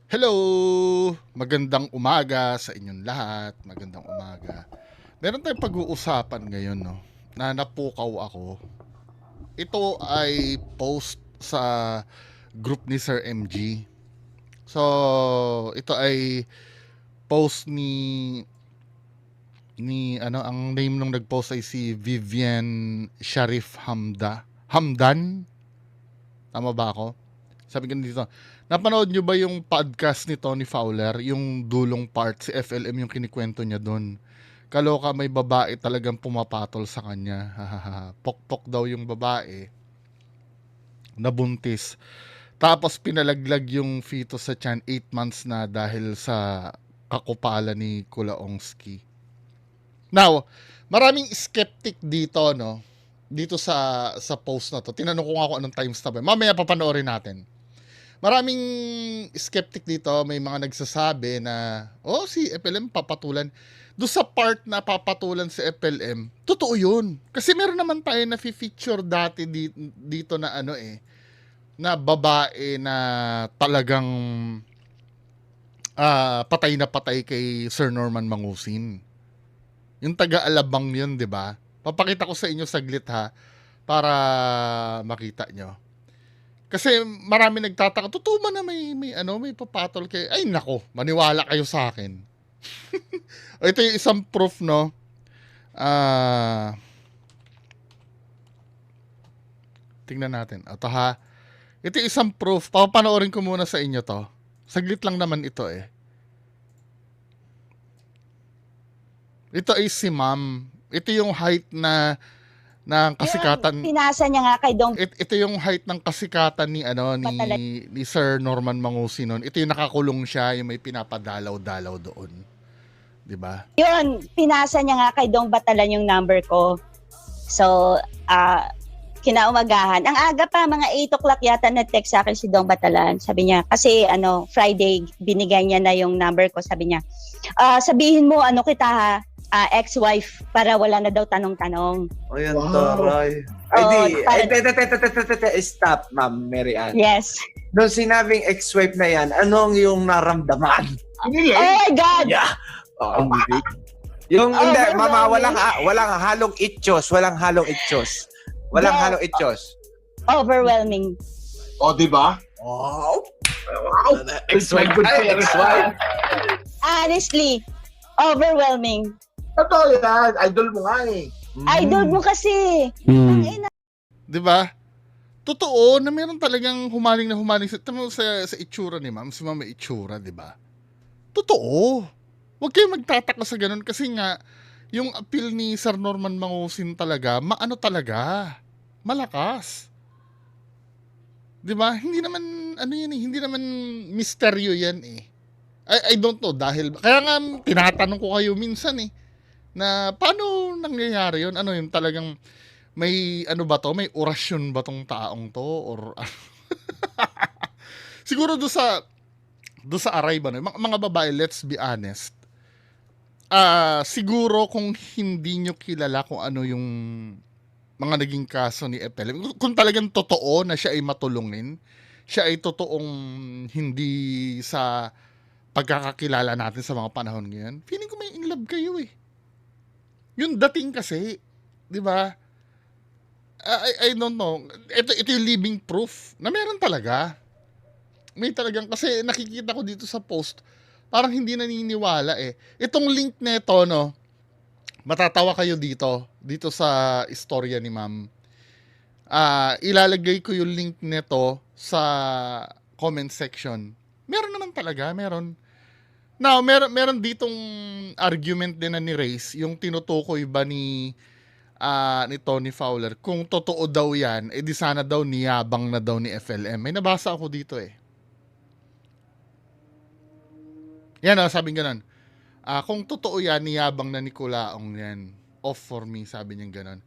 Hello! Magandang umaga sa inyong lahat. Magandang umaga. Meron tayong pag-uusapan ngayon, no? Na napukaw ako. Ito ay post sa group ni Sir MG. So, ito ay post ni ang name nung nag-post ay si Vivian Sharif Hamdan. Tama ba ako? Sabi ko dito, napanood nyo ba yung podcast ni Tony Fowler? Yung dulong part, si FLM yung kinikwento niya doon. Kaloka, may babae talagang pumapatol sa kanya. Pokpok daw yung babae. Nabuntis. Tapos pinalaglag yung fetus sa tiyan 8 months na dahil sa kakupala ni Kulaongski. Now, maraming skeptic dito, no? Dito sa post na to. Tinanong ko nga ako anong timestamp. Mamaya papanoorin natin. Maraming skeptic dito, may mga nagsasabi na, si FLM papatulan. Doon sa part na papatulan si FLM, totoo yun. Kasi meron naman tayo na feature dati dito na na babae na talagang patay na patay kay Sir Norman Mangusin. Yung taga-Alabang yun, di ba? Papakita ko sa inyo saglit ha, para makita nyo. Kasi marami nagtataka, totoo ba na may papatol kay, ay nako, maniwala kayo sa akin. Ito yung isang proof, no? Tingnan natin. Ito ha. Ito yung isang proof. Papanoorin ko muna sa inyo to. Saglit lang naman ito eh. Ito ay si ma'am. Ito yung height ng kasikatan. Pinasa niya nga kay Dong. Ito yung height ng kasikatan ni Sir Norman Mangusin noon. Ito yung nakakulong siya, yung may pinapadalaw-dalaw doon. 'Di ba? Yun, pinasa niya nga kay Dong Batalan yung number ko. So, kinaumagahan. Ang aga pa, mga 8 o'clock yata nag-text sa akin si Dong Batalan. Sabi niya, kasi Friday, binigay niya na yung number ko. Sabi niya, sabihin mo, kita ha, ex-wife, para wala na daw tanong-tanong. Ayan, taray. Stop, Ma'am Mary Ann. Yes. Nung sinabing ex-wife na yan, anong yung naramdaman? Oh my God! Yeah. Ang bibig. Yung hindi, mama, walang halong itchos. Walang halong itchos. Walang Yes. halong itchos. Overwhelming. O, di ba? Wow. Ex-wife, good for ex-wife. Honestly, overwhelming. Totoo yan. Idol mo nga eh. Idol mo kasi. Di ba? Totoo na meron talagang humaling sa itsura ni ma'am. Si ma'am may itsura, di ba? Totoo. Huwag kayong magtataka sa ganun kasi nga, yung appeal ni Sir Norman Mangusin talaga, talaga, malakas. 'Di ba? Hindi naman hindi naman misteryo 'yan eh. I don't know dahil kaya nga tinatanong ko kayo minsan eh na paano nangyayari 'yon? Ano 'yung talagang may ba to? May orasyon ba tong taong to or siguro do sa aray ba no? Mga babae, let's be honest. Siguro kung hindi nyo kilala kung ano yung mga naging kaso ni FLM, kung talagang totoo na siya ay matulungin, siya ay totoong hindi sa pagkakakilala natin sa mga panahon ngayon, feeling ko may in love kayo eh. Yung dating kasi, di ba? I don't know. Ito yung living proof na meron talaga. May talagang, kasi nakikita ko dito sa post, parang hindi naniniwala eh. Itong link nito, no, matatawa kayo dito sa istorya ni ma'am. Ilalagay ko yung link nito sa comment section. Meron naman talaga, meron. Now, meron ditong argument din na ni Race, yung tinutukoy ba ni Tony Fowler, kung totoo daw yan, di sana daw niyabang na daw ni FLM. May nabasa ako dito eh. Yan sabing ganun. Kung totoo yan, niyabang na ni Kulaong yan. Off for me, sabi niya ganun.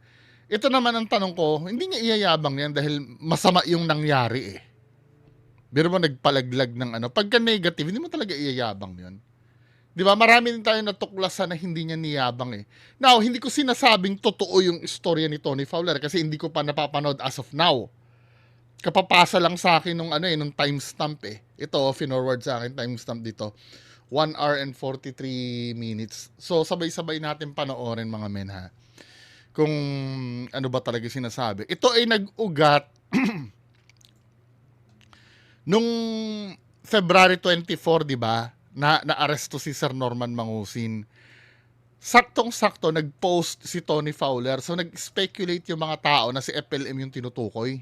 Ito naman ang tanong ko, hindi niya iyayabang yan dahil masama yung nangyari eh. Pero mo nagpalaglag ng pagka negative, hindi mo talaga iyayabang yun. Di ba? Marami din tayo natuklasan na hindi niya niyabang eh. Now, hindi ko sinasabing totoo yung istorya ni Tony Fowler kasi hindi ko pa napapanood as of now. kapapasa lang sa akin nung nung timestamp eh. Ito, finorward sa akin timestamp dito. 1 hour and 43 minutes. So, sabay-sabay natin panoorin mga men ha. Kung ano ba talaga sinasabi. Ito ay nag-ugat nung February 24, di ba? Na-aresto si Sir Norman Mangusin. Saktong-sakto, nag-post si Tony Fowler. So, nag-speculate yung mga tao na si FLM yung tinutukoy.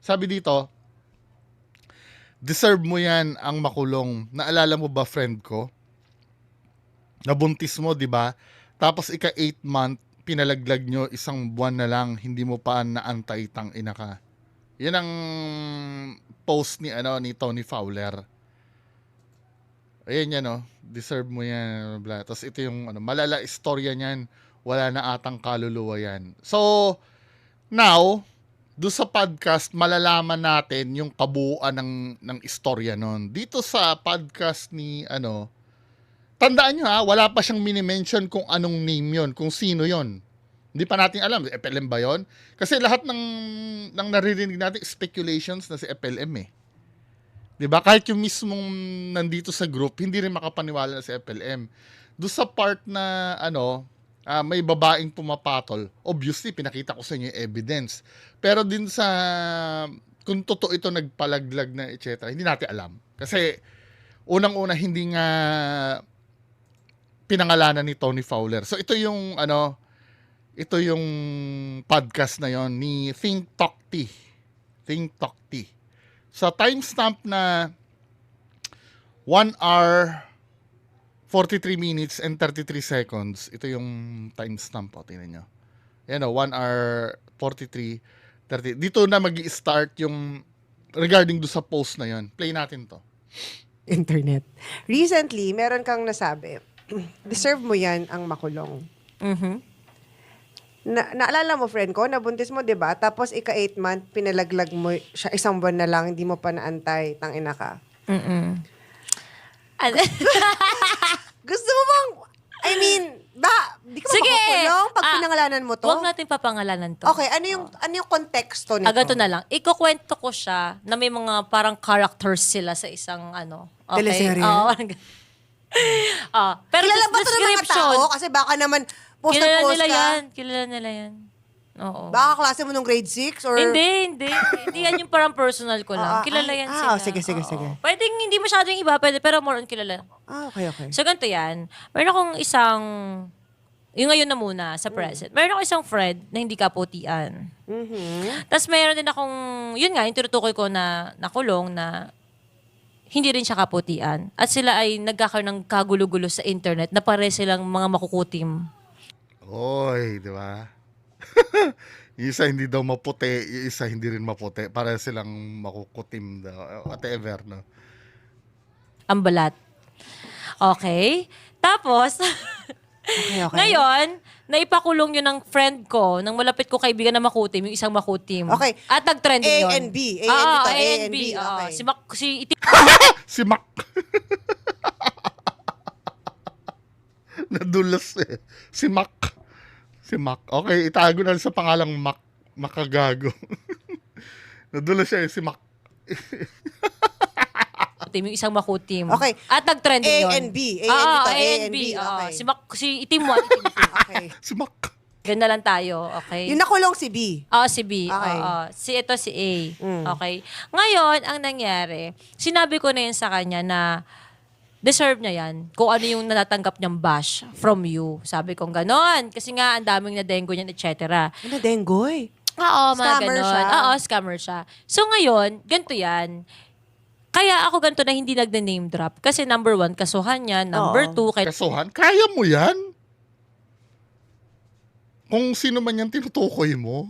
Sabi dito, deserve mo yan ang makulong. Naalala mo ba, friend ko? Nabuntis mo, di ba? Tapos ika 8 month, pinalaglag nyo, 1 buwan na lang, hindi mo pa naantay, tang ina ka. Yan ang post ni Tony Fowler. Ayan yan, deserve mo yan, bla. Tapos ito yung malala istorya niyan, wala na atang kaluluwa yan. So, now, do sa podcast, malalaman natin yung kabuuan ng istorya nun. Dito sa podcast ni, tandaan nyo wala pa siyang mini-mention kung anong name yon, kung sino yon. Hindi pa natin alam, FLM ba yon? Kasi lahat ng naririnig natin, speculations na si FLM eh. Diba? Kahit yung mismong nandito sa group, hindi rin makapaniwala na si FLM. Do sa part na, may babaeng pumapatol, obviously, pinakita ko sa inyo yung evidence. Pero din sa, kung totoo ito nagpalaglag na etc., hindi natin alam. Kasi, unang-una, hindi nga pinangalanan ni Tony Fowler. So, ito yung, ito yung podcast na yon ni Think Talk Tea. Think Talk Tea. Sa timestamp na 1 hour 43 minutes and 33 seconds. Ito yung timestamp po, tingnan nyo. Yan 1 hour 43 30. Dito na magi-start yung regarding do sa post na yon. Play natin to. Internet. Recently, meron kang nasabi, deserve mo yan ang makulong. Naalala mo, friend ko, nabuntis mo, di ba? Tapos, ika 8 month, pinalaglag mo siya 1 buwan na lang, hindi mo pa naantay, tangina ka. Gusto mo bang, di ka Sige. makukulong pag pinangalanan mo to? Huwag natin papangalanan to. Okay, ano yung konteksto nito? Ganito na lang. Ikukwento ko siya na may mga parang characters sila sa isang Okay? Teleserye? Oo. Pero Kilala ba ito ng mga description, tao? Kasi baka naman, post na kilala post nila ka. yan. Kilala nila yan. Oo. Baka klase mo nung grade 6? Or... Hindi. Hindi yan yung parang personal ko lang. Kilala yan sila. Sige. Oo. Pwedeng hindi masyadong iba, pero more on kilala. Okay. So, ganito yan. Meron akong isang, yung ngayon na muna, sa present. Meron akong isang friend na hindi kaputian. Tapos meron din akong, yun nga, yung tinutukoy ko na nakulong na hindi rin siya kaputian. At sila ay nagkakaroon ng kagulo-gulo sa internet na pare silang mga makukutim. Oy, di ba? Yung isa hindi daw maputi, yung isa hindi rin maputi. Para silang makukutim daw. Whatever, no? Ang balat. Okay? Tapos, Okay. ngayon, naipakulong yun ng friend ko, ng malapit ko kaibigan na makutim, yung isang makutim. Okay. At nag-trending yun. A and B. A A and B. Okay. Si Itim. Si Mac. Nadulas eh. Si Mac. Okay, itago na sa pangalang Mac. Makagago. Nadulas siya si Mac. Yung isang makutim. Okay. At nag-trending yun. A and B. A and B. Oo. Okay. Si Itim 1, Itim 2. Okay. Si Mac. Ganda lang tayo, okay? Yung nakulong si B. Si B. Okay. Ito si A. Okay. Ngayon, ang nangyari, sinabi ko na yun sa kanya na deserve niya yan kung ano yung natatanggap niyang bash from you. Sabi kong ganon. Kasi nga, ang daming na-dengo niyan, etc. Ano, Dengoy? Oo, mga Scammer ganon. siya. Oo, scammer siya. So ngayon, ganito yan. Kaya ako ganito na hindi nagna-name drop. Kasi number 1, kasuhan niya. Number 2, Kasuhan, kaya mo yan? Kung sino man yan tinutukoy mo.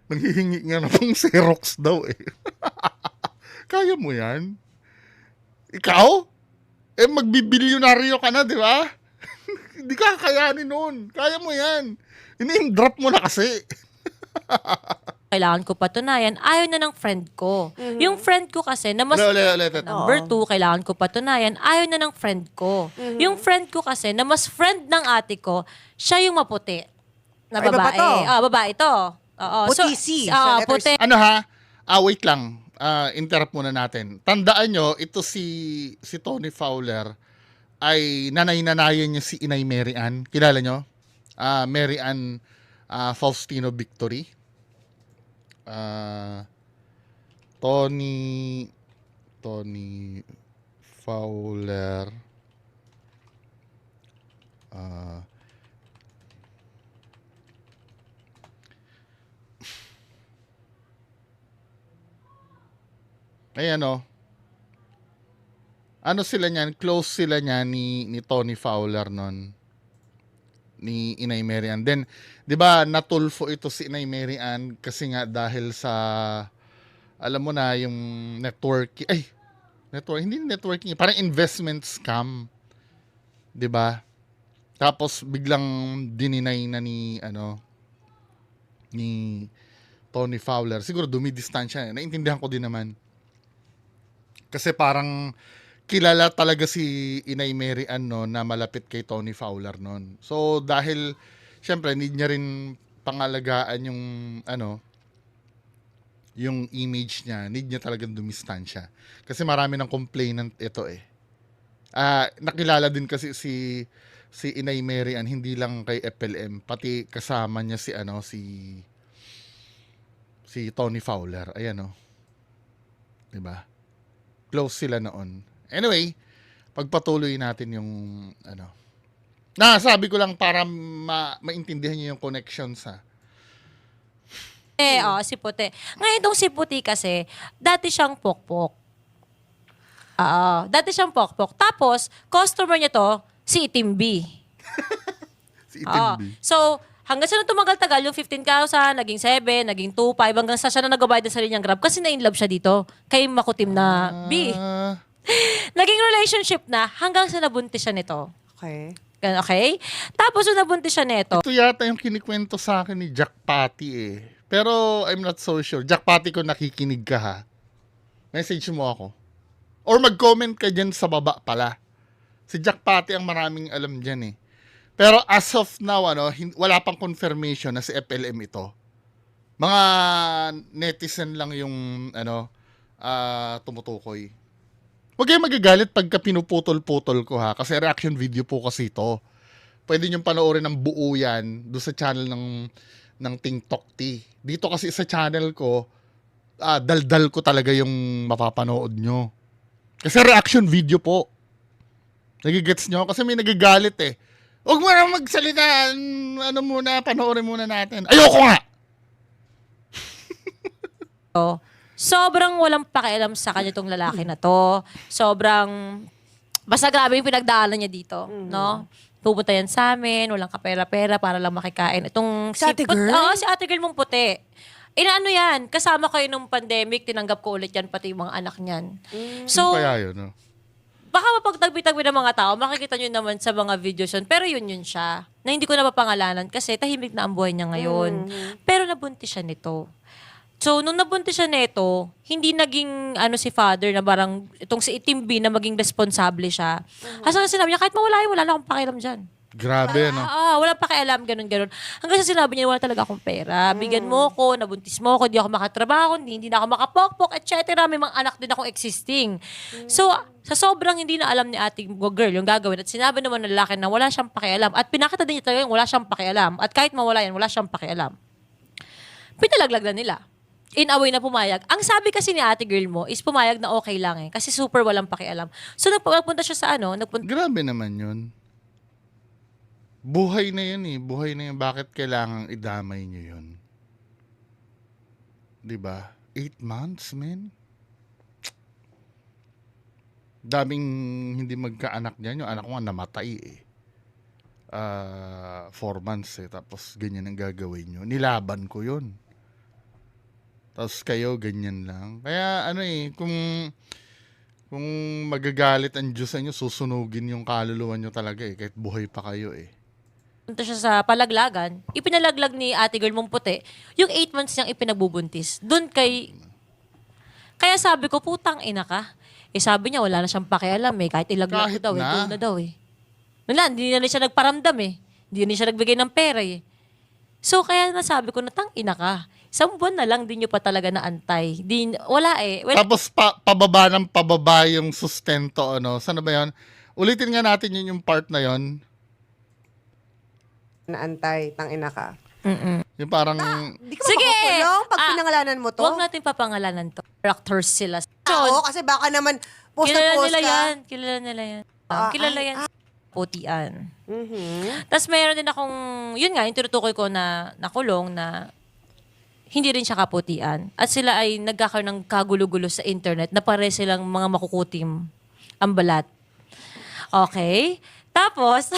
Nanghihingi nga ng Xerox daw eh. Kaya mo yan? Ikaw? Magbibilyonaryo ka na, di ba? Hindi ka kakayanin nun. Kaya mo yan. Ini-name drop mo na kasi. kailangan ko patunayan. Ayaw na ng friend ko. Yung friend ko kasi na mas... Ulit. Number 2, kailangan ko patunayan. Ayaw na ng friend ko. Yung friend ko kasi na mas friend ng ate ko, siya yung maputi. Na Ay, iba pa babae. to. Babae to. Oo. Puti C. Oo, Sa letter puti. Ano ha? Wait lang. Interrupt muna natin. Tandaan nyo, ito si Tony Fowler ay nanay-nanayan niya si Inay Mary Ann. Kilala nyo? Mary Ann Faustino Victory. Tony Fowler. Ayan o. Ano sila niyan? Close sila niyan ni Tony Fowler nun. Ni Inay Mary Ann. Then, di ba, natulfo ito si Inay Mary Ann kasi nga dahil sa, alam mo na, yung hindi networking, parang investment scam. Di ba? Tapos, biglang dininay na ni Tony Fowler. Siguro dumidistansya. Naintindihan ko din naman. Kasi parang kilala talaga si Inay Mary Ann no, na malapit kay Tony Fowler noon. So dahil syempre need niya rin pangalagaan yung image niya, need niya talagang dumistansya. Kasi marami ng complainant ito eh. Nakilala din kasi si Inay Mary Ann hindi lang kay FLM, pati kasama niya si Tony Fowler. Ayan oh. 'Di ba? Close sila noon. Anyway, pagpatuloy natin yung sabi ko lang para maintindihan niyo yung connections ha. Si Puti. Ngayon itong si Puti kasi, dati siyang pokpok. Dati siyang pokpok. Tapos, customer niya to, si Itim B. Si Itim B. So, hanggang sa nung tumagal-tagal, yung 15,000, naging 7, naging 2,500, hanggang sa siya na nagabayad ng sarili niyang Grab kasi na-inlove siya dito kay makutim na B. Naging relationship na hanggang sa nabuntis siya nito. Okay. Okay? Tapos nung nabuntis siya nito, Ito yata yung kinikwento sa akin ni Jack Patty eh. Pero I'm not so sure. Jack Patty, kung nakikinig ka ha, message mo ako. Or mag-comment ka dyan sa baba pala. Si Jack Patty ang maraming alam dyan eh. Pero as of now, wala pang confirmation na si FLM ito. Mga netizen lang yung tumutukoy. Huwag kayong magagalit pagka pinuputol-putol ko ha, kasi reaction video po kasi ito. Pwede nyo panoorin ng buo yan doon sa channel ng Ting Tok T. Dito kasi sa channel ko, daldal ko talaga yung mapapanood nyo. Kasi reaction video po. Nagigets nyo? Kasi may nagagalit eh. Huwag mo na magsalita. Panoorin muna natin. Ayoko nga! sobrang walang pakialam sa kanya itong lalaki na to. Sobrang, basta grabe yung pinagdaanan niya dito, no? Pupunta yan sa amin, walang kapera-pera para lang makikain. Itong Si Ate Girl? Oo, si Ate Girl mong puti. Inaano yan, kasama kayo nung pandemic, tinanggap ko ulit yan, pati yung mga anak niyan. So, Kaya yun, no? baka mapagtagbi-tagbi ng mga tao, makikita nyo naman sa mga videos yun. Pero yun siya. Na hindi ko na mapangalanan kasi tahimik na ang buhay niya ngayon. Pero nabuntis siya nito. So, nung nabuntis siya nito, hindi naging si father na parang itong si Itim B na maging responsable siya. Hasta sinabi niya, kahit mawala yun, wala na akong pakialam dyan. Grabe, no? Wala pakialam, ganun. Hanggang sa sinabi niya, wala talaga akong pera. Bigyan mo ko, nabuntis mo ko, hindi ako makatrabaho, hindi na ako makapokpok, etc. May mga anak din akong existing. So, sa sobrang hindi na alam ni ating girl yung gagawin at sinabi naman ng lalaki na wala siyang pakialam at pinakita din niya talaga yung wala siyang pakialam at kahit mawala yan, wala siyang pakialam. Pinalaglag na nila. In a way na pumayag. Ang sabi kasi ni ate girl mo is pumayag na okay lang eh. Kasi super walang pakialam. So, nagpunta siya sa Grabe naman yun. Buhay na yun eh. Buhay na yun. Bakit kailangang idamay nyo yun? Diba? 8 months, man. Daming hindi magkaanak niyan. Yung anak ko nga namatay eh. 4 months eh. Tapos ganyan ang gagawin nyo. Nilaban ko yun. Tapos kayo, ganyan lang. Kaya kung magagalit ang Diyos sa inyo, susunugin yung kaluluwa nyo talaga eh. Kahit buhay pa kayo eh. punta siya sa palaglagan, ipinalaglag ni ate girl mong puti, yung 8 months niyang ipinagbubuntis. Doon kaya sabi ko, putang ina ka. Sabi niya, wala na siyang pakialam eh. Kahit ilaglag Kahit ko daw, na. doon na daw eh. Wala, hindi na siya nagparamdam eh. Hindi na siya nagbigay ng pera eh. So, kaya nasabi ko, natang-ina ka. Isang buwan na lang, di nyo pa talaga naantay. Wala eh. Well, Tapos pababa ng pababa yung sustento, ano. Sana ba yun? Ulitin nga natin yun yung part na yun. Naantay, tangina ka. Yung parang, Di ka Sige! makukulong pag Ah, pinangalanan mo to? huwag natin papangalanan to. Characters sila. Oo, kasi baka naman post na Kilala post nila ka. yan. Kilala nila yan. Kilala yan. Putian. Tapos mayroon din akong, yun nga, yung tinutukoy ko na nakulong na hindi rin siya kaputian. At sila ay nagkakaroon ng kagulo-gulo sa internet na pare silang mga makukutim ang balat. Okay? Tapos,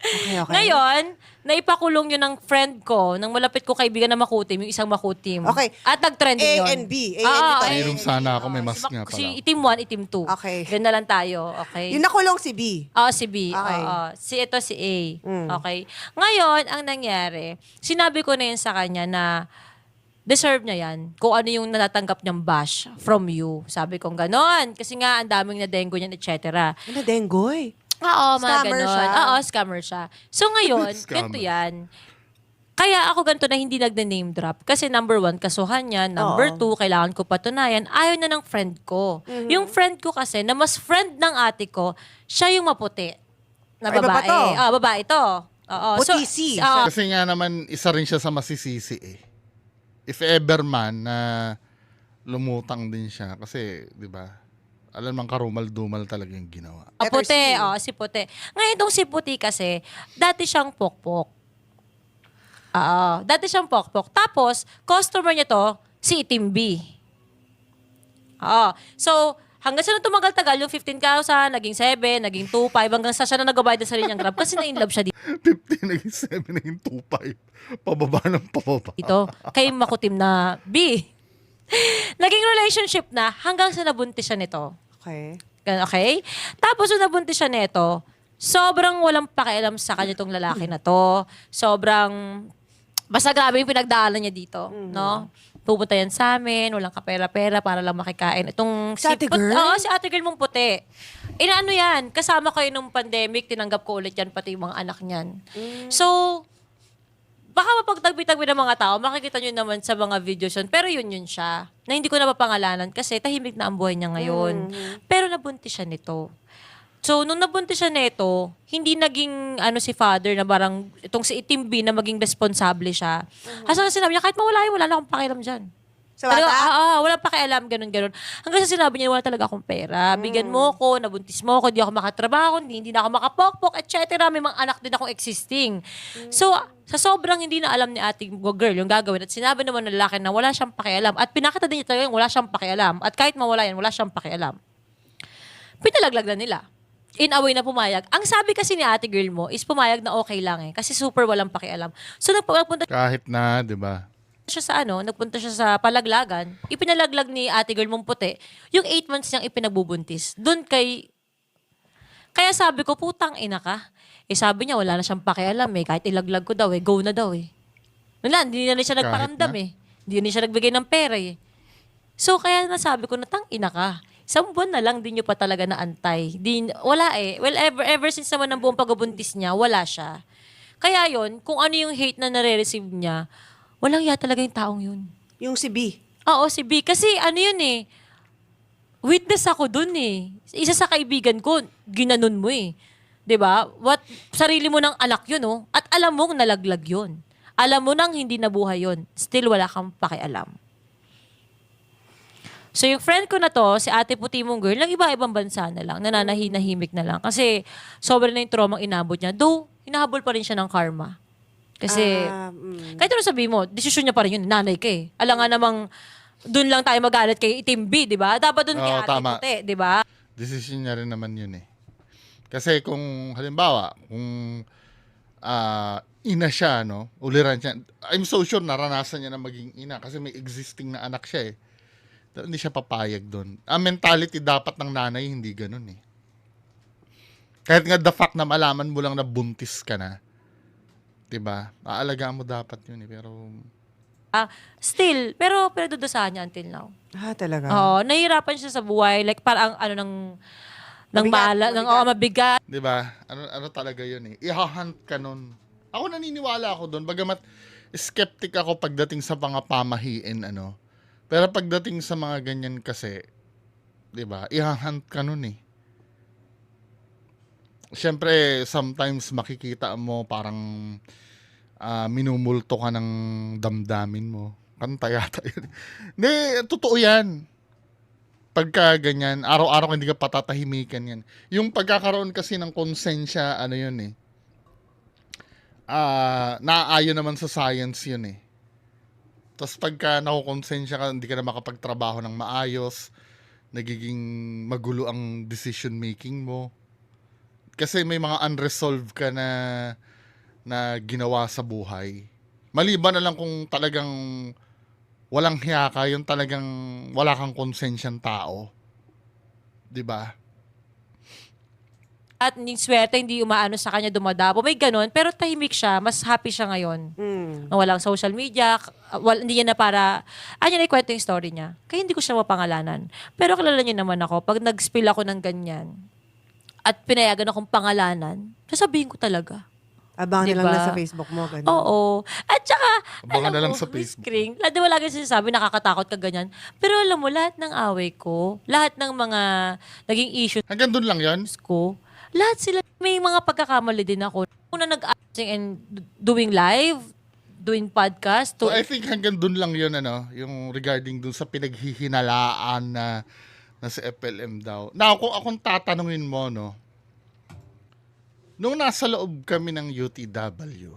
Okay. ngayon, naipakulong yun ng friend ko, ng malapit ko kaibigan na makutim, yung isang makutim. Okay. At nag-trending yun. A and B. A and B Ah, tayo. mayroon sana ako, may mas Si, nga si pala. itim 1, itim 2. Okay. Ganun na lang tayo. Okay? Yung nakulong si B. Oo, si B. Okay. Oo. Ito si A. Mm. Okay. Ngayon, ang nangyari, sinabi ko na yun sa kanya na deserve niya yan kung ano yung natatanggap niyang bash from you. Sabi kong ganon. Kasi nga, ang daming na-dengue niyan, etc. Ano, Dengoy? Oo, mga Scammer ganon. siya. Oo, scammer siya. So ngayon, Scammer. ganito yan. Kaya ako ganito na hindi nag-name drop. Kasi number 1, kasuhan niya. Number 2, kailangan ko patunayan. Ayaw na ng friend ko. Yung friend ko kasi, na mas friend ng ate ko, siya yung maputi. Na Ay, iba pa babae. to? Babae to. Oo. Puti si. oo. Kasi nga naman, isa rin siya sa masisisi eh. If ever man na lumutang din siya. Kasi, di ba, alam mang karumal-dumal talaga yung ginawa. Letter Puti. C. Si Puti. Ngayon, itong si Puti kasi, dati siyang pokpok. Dati siyang pokpok. Tapos, customer niya to, si Itim B. So, hanggang sa nung tumagal-tagal, yung 15,000, naging 7, naging 2,500, hanggang sa siya na nagbabayad ng sarili niyang grab kasi na-inlove siya 50, naging 7, naging 2.5. Pababa ng pababa. dito. Kay makutim na B. Naging relationship na hanggang sa nabuntis siya nito. Okay. Okay? Tapos nung nabuntis siya nito, sobrang walang pakialam sa kanya itong lalaki na to. Sobrang, basta grabe yung pinagdaanan niya dito. No? Pupunta yan sa amin, walang kapera-pera para lang makikain. Itong Si ate girl? Oo, si ate girl mong puti. Inaano yan, kasama kayo nung pandemic, tinanggap ko ulit yan, pati yung mga anak niyan. So, baka mapagtagpi-tagpi ng mga tao, makikita nyo naman sa mga videos yun. Pero yun siya. Na hindi ko napapangalanan kasi tahimik na ang buhay niya ngayon. Pero nabuntis siya nito. So, nung nabuntis siya nito, hindi naging si father na parang itong si Itim B na maging responsable siya. Hasta na sinabi niya, kahit mawala yun, wala na akong pakialam dyan. Sa bata? Wala pakialam, ganun. Hanggang sa sinabi niya, wala talaga akong pera. Bigyan mo ko, nabuntis mo ko, hindi ako makatrabaho, hindi na ako makapokpok, etc. May mga anak din akong existing. So, sa sobrang hindi na alam ni ating girl yung gagawin at sinabi naman ng lalaki na wala siyang pakialam at pinakita din niya talaga yung wala siyang pakialam at kahit mawala yan, wala siyang pakialam. Pinalaglag na nila. In a way na pumayag. Ang sabi kasi ni ate girl mo is pumayag na okay lang eh kasi super walang pakialam. So, nagpunta Kahit na, di ba? siya sa nagpunta siya sa palaglagan, ipinalaglag ni ate girl mong puti, yung 8 months niyang ipinagbubuntis. Doon kaya sabi ko, putang ina ka. Sabi niya, wala na siyang pakialam eh. Kahit ilaglag ko daw go na daw eh. Wala, hindi na rin siya nagparamdam na. eh. Hindi na siya nagbigay ng pera eh. So, kaya nasabi ko, natang ina ka. Isang buwan na lang, di nyo pa talaga naantay. Wala eh. Well, ever since naman ng buong pagbubuntis niya, wala siya. Kaya yon kung ano yung hate na nare-receive niya, walang ya talaga yung taong yun. Yung si B. Oo, si B. Kasi yun eh, witness ako dun eh. Isa sa kaibigan ko, ginanon mo eh. 'Di ba? Sarili mo ng anak yun oh. At alam mong nalaglag yun. Alam mo nang hindi nabuhay yun. Still wala kang pakialam. So yung friend ko na to, si ate puti mong girl, lang iba-ibang bansa na lang, nananahimik na lang. Kasi sobrang na yung traumang inabot niya. Though, hinahabol pa rin siya ng karma. Kasi, kahit ano sabihin mo, desisyon niya pa rin yun, nanay ka eh. Alam nga namang, doon lang tayo magalit kay Itim B, di ba? Dapat doon kay Oo, ate tama. puti, di ba? Decision niya rin naman yun eh. Kasi kung, halimbawa, kung ina siya, no? Uliran siya. I'm so sure naranasan niya na maging ina kasi may existing na anak siya eh. Hindi siya papayag doon. Ang mentality dapat ng nanay, hindi ganun eh. Kahit nga the fact na malaman mo lang na buntis ka na, diba? Aalagaan mo dapat yun eh. Pero, Still, pero dudusahan niya until now. Talaga? Oo, nahihirapan siya sa buhay. Like, parang mabigat. diba? Ano talaga yun eh. Ihahunt ka nun. Ako naniniwala ako doon. Bagamat skeptic ako pagdating sa mga pamahiin, ano. Pero pagdating sa mga ganyan kasi, 'di ba? Ihahunt ka nun eh. Siyempre, sometimes makikita mo parang minumulto ka ng damdamin mo. Kanta yata yun. Hindi, totoo yan. Pagka ganyan, araw-araw hindi ka patatahimikan yan. Yung pagkakaroon kasi ng konsensya, ano yun eh. Naaayon naman sa science yun eh. Tapos pagka nakukonsensya ka, hindi ka na makapagtrabaho ng maayos, nagiging magulo ang decision making mo. Kasi may mga unresolved ka na ginawa sa buhay. Maliban na lang kung talagang walang hiya ka, yung talagang wala kang konsensyang tao. 'Di ba? At yung swerte, hindi umaano sa kanya, dumadabo. May ganun. Pero tahimik siya. Mas happy siya ngayon. Na walang social media. Hindi niya na para... niya na ikwento yung story niya. Kaya hindi ko siya mapangalanan. Pero kilala niyo naman ako, pag nag-spill ako ng ganyan, at pinayagan akong pangalanan, sasabihin ko talaga. Abangan na Diba? lang na sa Facebook mo. Ganun. Oo. At saka, Abangan alam na lang mo, sa Miss Facebook. Kring, lahat mo lagi sinasabi, nakakatakot ka ganyan. Pero alam mo, lahat ng away ko, lahat ng mga naging issues Hanggang doon lang 'yon. ko, lahat sila, may mga pagkakamali din ako. Una nag-acting and doing live, doing podcast, So I think hanggang doon lang 'yon, ano, yung regarding doon sa pinaghihinalaan na sa FLM daw. Now, kung akong tatanungin mo, no, nung nasa loob kami ng UTW,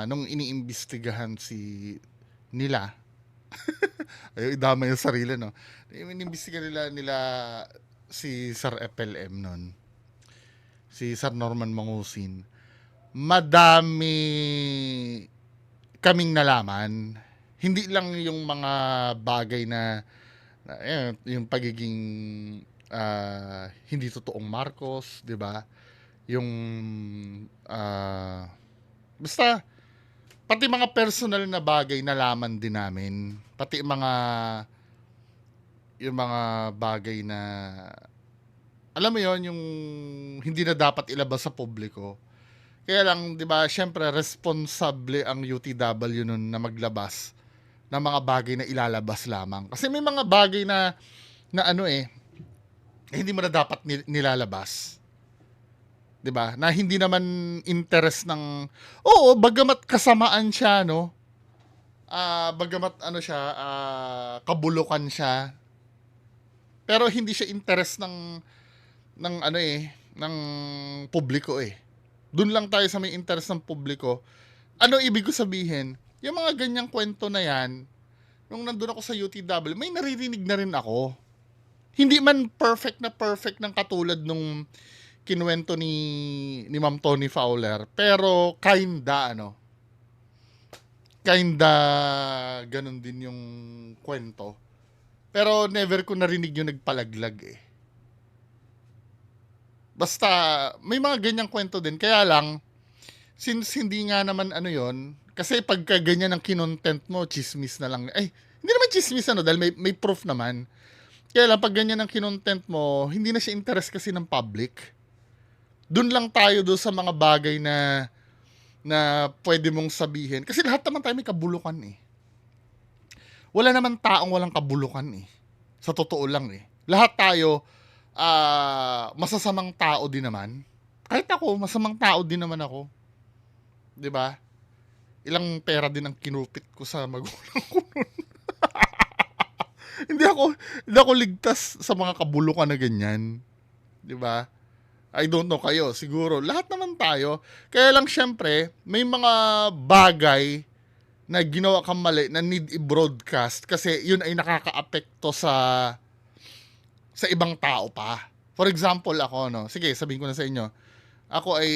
nung iniimbestigahan nila, ayaw idama yung sarili, no? Iniimbestigahan nila si Sir FLM nun, si Sir Norman Mangusin, madami kaming nalaman. Hindi lang yung mga bagay na yung pagiging hindi totoong Marcos, 'di ba? Yung basta pati mga personal na bagay nalaman din namin. Pati yung mga bagay na alam mo yon, yung hindi na dapat ilabas sa publiko. Kaya lang, 'di ba, syempre responsable ang UTW nun na maglabas ng mga bagay na ilalabas lamang. Kasi may mga bagay na ano hindi mo na dapat nilalabas. 'Di ba? Na hindi naman interest ng bagamat kasamaan siya, no? Bagamat ano siya, kabulukan siya. Pero hindi siya interest ng publiko eh. Doon lang tayo sa may interest ng publiko. Ano ibig ko sabihin? Yung mga ganyang kwento na yan, nung nandun ako sa UTW, may naririnig na rin ako. Hindi man perfect ng katulad nung kinuwento ni Ma'am Tony Fowler, pero kinda ganun din yung kwento. Pero never ko narinig yung nagpalaglag eh. Basta may mga ganyang kwento din, kaya lang since hindi nga naman yon, kasi pagka ganyan ang kinontent mo, chismis na lang. Ay, hindi naman chismis dahil may proof naman. Kaya lang pag ganyan ang kinontent mo, hindi na siya interest kasi ng public. Doon lang tayo sa mga bagay na pwede mong sabihin. Kasi lahat naman tayo may kabulukan eh. Wala naman taong walang kabulukan eh. Sa totoo lang eh. Lahat tayo, masasamang tao din naman. Kahit ako, masamang tao din naman ako. 'Di ba? Ilang pera din ang kinupit ko sa magulang ko nun. Hindi ako ligtas sa mga kabulukan na ganyan. 'Di ba? I don't know kayo, siguro lahat naman tayo. Kaya lang syempre, may mga bagay na ginawa kang mali na need i-broadcast kasi yun ay nakakaapekto sa ibang tao pa. For example, ako, no, sige, sabihin ko na sa inyo, ako ay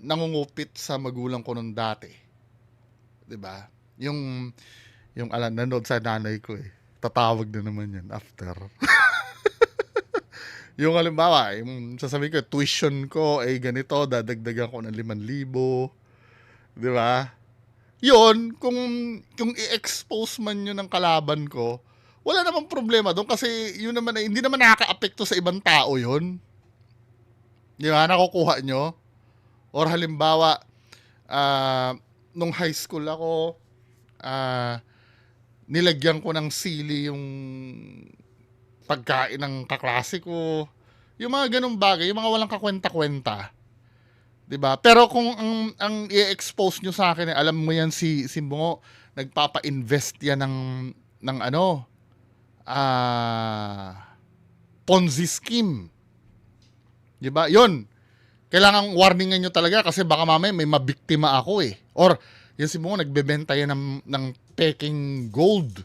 nangungupit sa magulang ko nung dati. 'Di ba? Yung nanood sa nanay ko eh. Tatawag na naman yan after. Yung halimbawa, yung sasabihin ko, tuition ko ay ganito, dadagdagan ko ng 5,000. 'Di ba? Yun, kung i-expose man yun ng kalaban ko, wala namang problema doon kasi yun naman ay hindi naman nakaka-apekto sa ibang tao yun. Di ba? Nakukuha nyo? Or halimbawa, nung high school ako, nilagyan ko ng sili yung pagkain ng kaklase ko. Yung mga ganung bagay, yung mga walang kakwenta-kwenta. 'Di ba? Pero kung ang i-expose nyo sa akin, alam mo yan si Bungo, nagpapa-invest yan ng ano, Ponzi scheme. 'Di ba? 'Yon. Kailangan warningan nyo talaga kasi baka mamaya may mabiktima ako eh. Or yan si Bungo nagbebenta yan ng peking gold.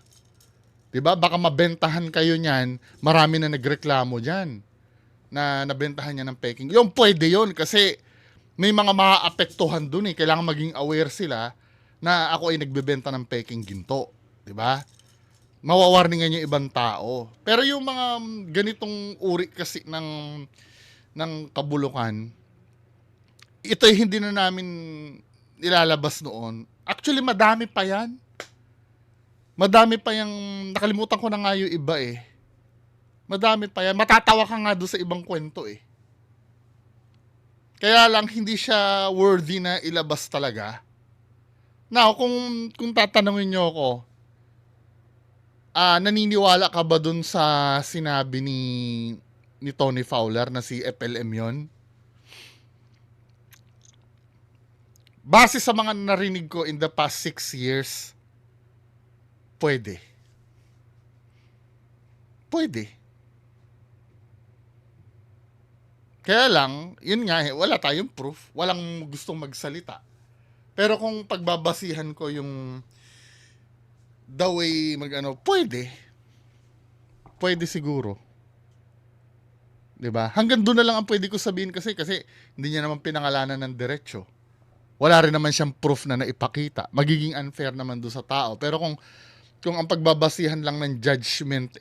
'Di ba? Baka mabentahan kayo niyan, marami na nagreklamo diyan na nabentahan niya ng peking. Yung pwede 'yon kasi may mga maaapektuhan dun eh. Kailangan maging aware sila na ako ay nagbebenta ng peking ginto. 'Di ba? Mawawarningan yung ibang tao. Pero yung mga ganitong uri kasi ng kabulukan, ito ay hindi na namin nilalabas noon. Actually, madami pa yan. Madami pa yung, nakalimutan ko na nga yung iba eh. Madami pa yan. Matatawa ka nga doon sa ibang kwento eh. Kaya lang, hindi siya worthy na ilabas talaga. Now, kung tatanungin nyo ako, naniniwala ka ba dun sa sinabi ni Tony Fowler na si FLM yon? Base sa mga narinig ko in the past 6 years, pwede. Pwede. Kaya lang, yun nga, wala tayong proof. Walang gustong magsalita. Pero kung pagbabasihan ko yung the way pwede. Pwede siguro. 'Di ba? Hanggang doon na lang ang pwede ko sabihin kasi hindi niya naman pinangalanan ng diretso. Wala rin naman siyang proof na naipakita. Magiging unfair naman doon sa tao. Pero kung ang pagbabasihan lang ng judgment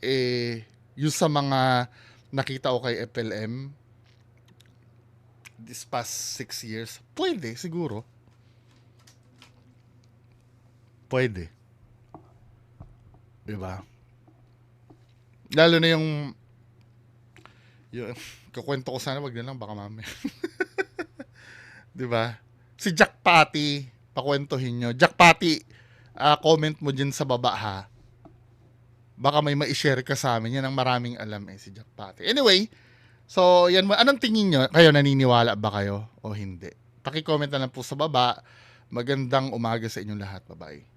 yung sa mga nakita ko kay FLM this past 6 years, pwede siguro. Pwede. Diba? Lalo na yung kukwento ko sana, wag na lang, baka mamaya. Diba? Si Jack Patty, pakwentuhin nyo. Jack Patty, comment mo dyan sa baba ha. Baka may ma-share ka sa amin. Yan ang maraming alam si Jack Patty. Anyway, so yan, anong tingin nyo? Kayo, naniniwala ba kayo o hindi? Paki-comment na lang po sa baba. Magandang umaga sa inyong lahat. Bye-bye.